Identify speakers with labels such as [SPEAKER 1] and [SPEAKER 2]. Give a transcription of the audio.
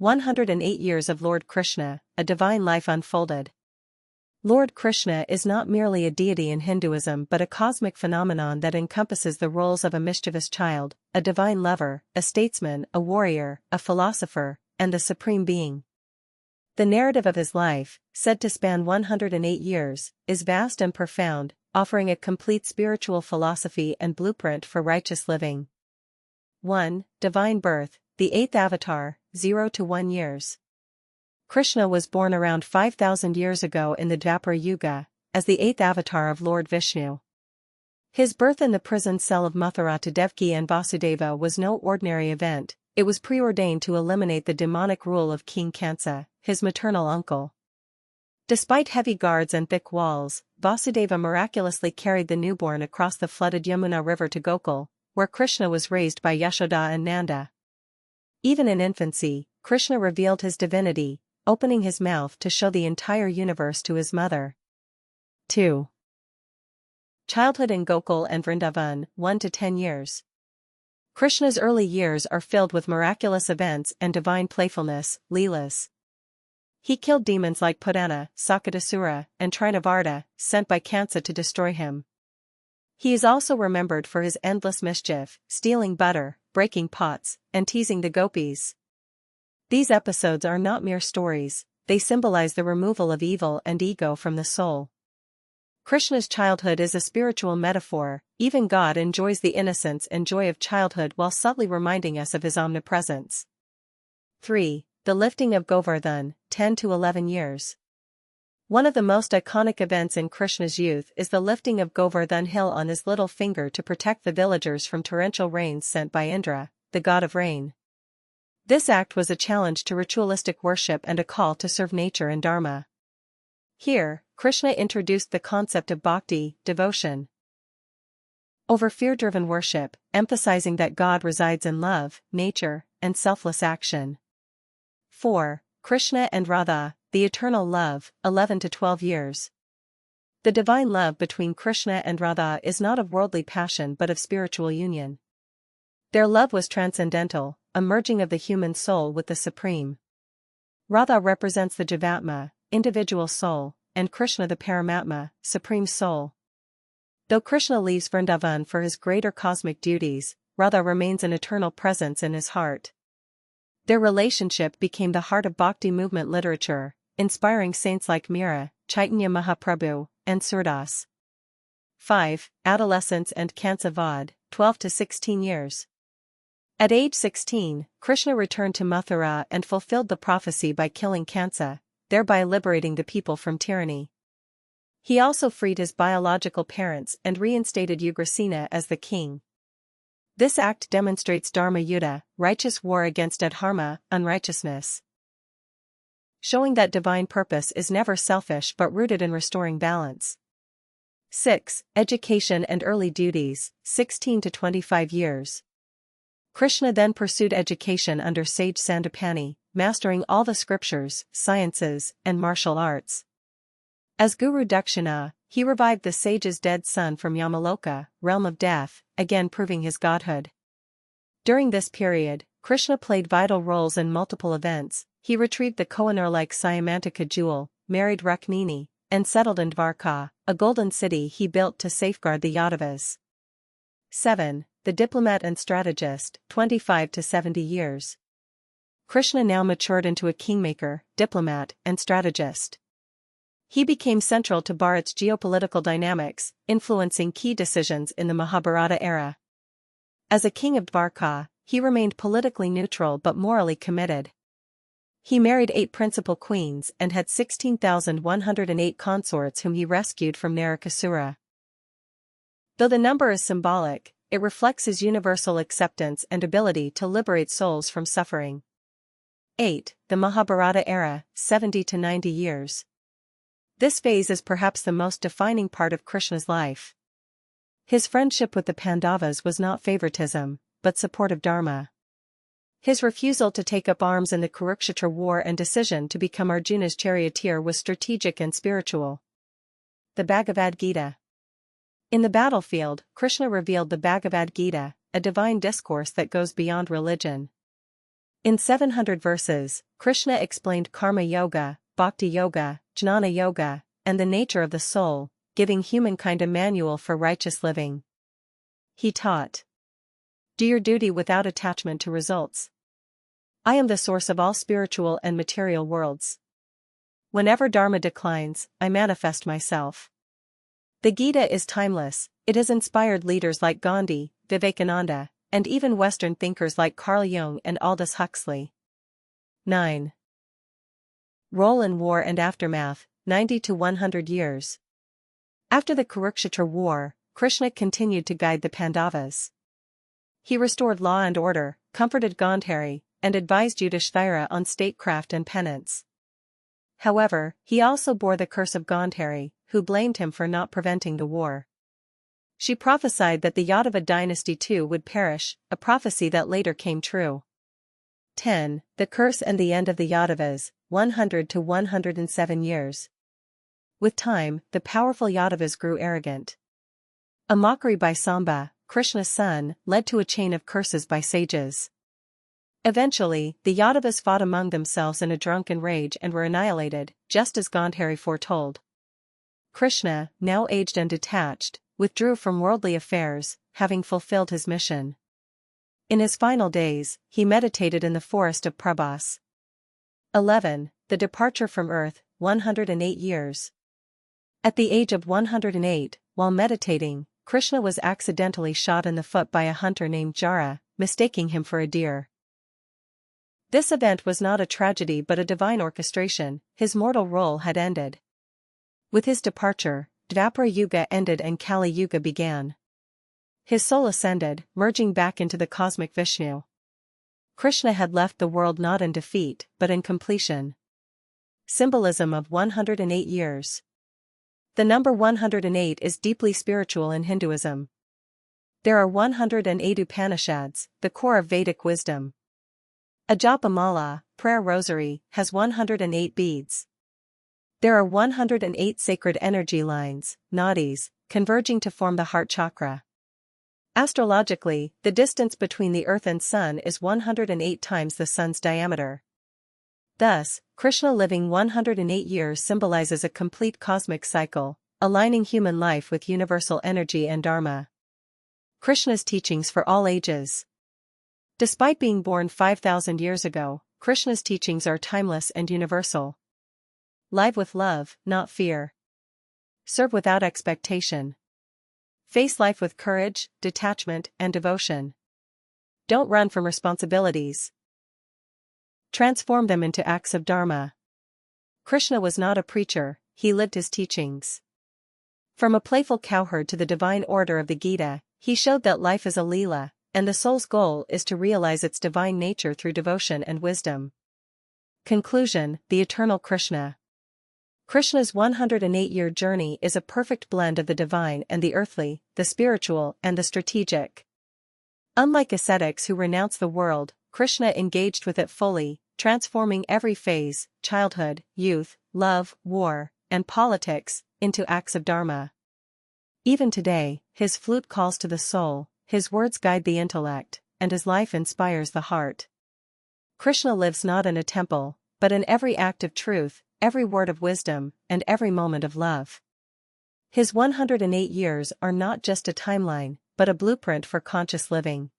[SPEAKER 1] 108 years of Lord Krishna, a divine life unfolded. Lord Krishna is not merely a deity in Hinduism but a cosmic phenomenon that encompasses the roles of a mischievous child, a divine lover, a statesman, a warrior, a philosopher, and the supreme being. The narrative of his life, said to span 108 years, is vast and profound, offering a complete spiritual philosophy and blueprint for righteous living. 1. Divine Birth, the eighth avatar, 0 to 1 years. Krishna was born around 5,000 years ago in the Dwapara Yuga, as the eighth avatar of Lord Vishnu. His birth in the prison cell of Mathura to Devaki and Vasudeva was no ordinary event. It was preordained to eliminate the demonic rule of King Kansa, his maternal uncle. Despite heavy guards and thick walls, Vasudeva miraculously carried the newborn across the flooded Yamuna River to Gokul, where Krishna was raised by Yashoda and Nanda. Even in infancy, Krishna revealed his divinity, opening his mouth to show the entire universe to his mother. 2. Childhood in Gokul and Vrindavan, 1 to 10 years. Krishna's early years are filled with miraculous events and divine playfulness, leelas. He killed demons like Putana, Sakadasura, and Trinavarta, sent by Kansa to destroy him. He is also remembered for his endless mischief, stealing butter, breaking pots, and teasing the gopis. These episodes are not mere stories, they symbolize the removal of evil and ego from the soul. Krishna's childhood is a spiritual metaphor. Even God enjoys the innocence and joy of childhood while subtly reminding us of his omnipresence. 3. The lifting of Govardhan, 10 to 11 years. One of the most iconic events in Krishna's youth is the lifting of Govardhan hill on his little finger to protect the villagers from torrential rains sent by Indra, the god of rain. This act was a challenge to ritualistic worship and a call to serve nature and dharma. Here, Krishna introduced the concept of bhakti, devotion, over fear-driven worship, emphasizing that God resides in love, nature, and selfless action. 4. Krishna and Radha, the eternal love, 11 to 12 years. The divine love between Krishna and Radha is not of worldly passion but of spiritual union. Their love was transcendental, a merging of the human soul with the Supreme. Radha represents the Jivatma, individual soul, and Krishna the Paramatma, Supreme Soul. Though Krishna leaves Vrindavan for his greater cosmic duties, Radha remains an eternal presence in his heart. Their relationship became the heart of bhakti movement literature, inspiring saints like Meera, Chaitanya Mahaprabhu, and Surdas. 5. Adolescence and Kansa Vada, 12 to 16 years. At age 16, Krishna returned to Mathura and fulfilled the prophecy by killing Kansa, thereby liberating the people from tyranny. He also freed his biological parents and reinstated Ugrasena as the king. This act demonstrates Dharma Yuddha, righteous war against adharma, unrighteousness, showing that divine purpose is never selfish but rooted in restoring balance. 6. Education and early duties, 16 to 25 years. Krishna then pursued education under sage Sandipani, mastering all the scriptures, sciences, and martial arts. As Guru Dakshina, he revived the sage's dead son from Yamaloka, realm of death, again proving his godhood. During this period, Krishna played vital roles in multiple events. He retrieved the Kohinoor-like Syamantika jewel, married Rukmini, and settled in Dwarka, a golden city he built to safeguard the Yadavas. 7. The diplomat and strategist, 25 to 70 years. Krishna now matured into a kingmaker, diplomat, and strategist. He became central to Bharat's geopolitical dynamics, influencing key decisions in the Mahabharata era. As a king of Dwarka, he remained politically neutral but morally committed. He married 8 principal queens and had 16,108 consorts whom he rescued from Narakasura. Though the number is symbolic, it reflects his universal acceptance and ability to liberate souls from suffering. 8. The Mahabharata era, 70 to 90 years. This phase is perhaps the most defining part of Krishna's life. His friendship with the Pandavas was not favoritism, but support of dharma. His refusal to take up arms in the Kurukshetra war and decision to become Arjuna's charioteer was strategic and spiritual. The Bhagavad Gita. In the battlefield, Krishna revealed the Bhagavad Gita, a divine discourse that goes beyond religion. In 700 verses, Krishna explained karma yoga, bhakti yoga, jnana yoga, and the nature of the soul, giving humankind a manual for righteous living. He taught, "Do your duty without attachment to results. I am the source of all spiritual and material worlds. Whenever Dharma declines, I manifest myself." The Gita is timeless. It has inspired leaders like Gandhi, Vivekananda, and even Western thinkers like Carl Jung and Aldous Huxley. 9. Role in war and aftermath, 90 to 100 years. After the Kurukshetra war, Krishna continued to guide the Pandavas. He restored law and order, comforted Gandhari, and advised Yudhishthira on statecraft and penance. However, he also bore the curse of Gandhari, who blamed him for not preventing the war. She prophesied that the Yadava dynasty too would perish, a prophecy that later came true. 10. The curse and the end of the Yadavas, 100 to 107 years. With time, the powerful Yadavas grew arrogant. A mockery by Samba, Krishna's son, led to a chain of curses by sages. Eventually, the Yadavas fought among themselves in a drunken rage and were annihilated, just as Gandhari foretold. Krishna, now aged and detached, withdrew from worldly affairs, having fulfilled his mission. In his final days, he meditated in the forest of Prabhas. 11. The departure from earth, 108 years. At the age of 108, while meditating, Krishna was accidentally shot in the foot by a hunter named Jara, mistaking him for a deer. This event was not a tragedy but a divine orchestration. His mortal role had ended. With his departure, Dvapara Yuga ended and Kali Yuga began. His soul ascended, merging back into the cosmic Vishnu. Krishna had left the world not in defeat, but in completion. Symbolism of 108 years. The number 108 is deeply spiritual in Hinduism. There are 108 Upanishads, the core of Vedic wisdom. A japa mala, prayer rosary, has 108 beads. There are 108 sacred energy lines, nadis, converging to form the heart chakra. Astrologically, the distance between the earth and sun is 108 times the sun's diameter. Thus, Krishna living 108 years symbolizes a complete cosmic cycle, aligning human life with universal energy and dharma. Krishna's teachings for all ages. Despite being born 5,000 years ago, Krishna's teachings are timeless and universal. Live with love, not fear. Serve without expectation. Face life with courage, detachment, and devotion. Don't run from responsibilities. Transform them into acts of dharma. Krishna was not a preacher, he lived his teachings. From a playful cowherd to the divine order of the Gita, he showed that life is a leela, and the soul's goal is to realize its divine nature through devotion and wisdom. Conclusion: the eternal Krishna. Krishna's 108-year journey is a perfect blend of the divine and the earthly, the spiritual and the strategic. Unlike ascetics who renounce the world, Krishna engaged with it fully, transforming every phase, childhood, youth, love, war, and politics, into acts of dharma. Even today, his flute calls to the soul, his words guide the intellect, and his life inspires the heart. Krishna lives not in a temple, but in every act of truth, every word of wisdom, and every moment of love. His 108 years are not just a timeline, but a blueprint for conscious living.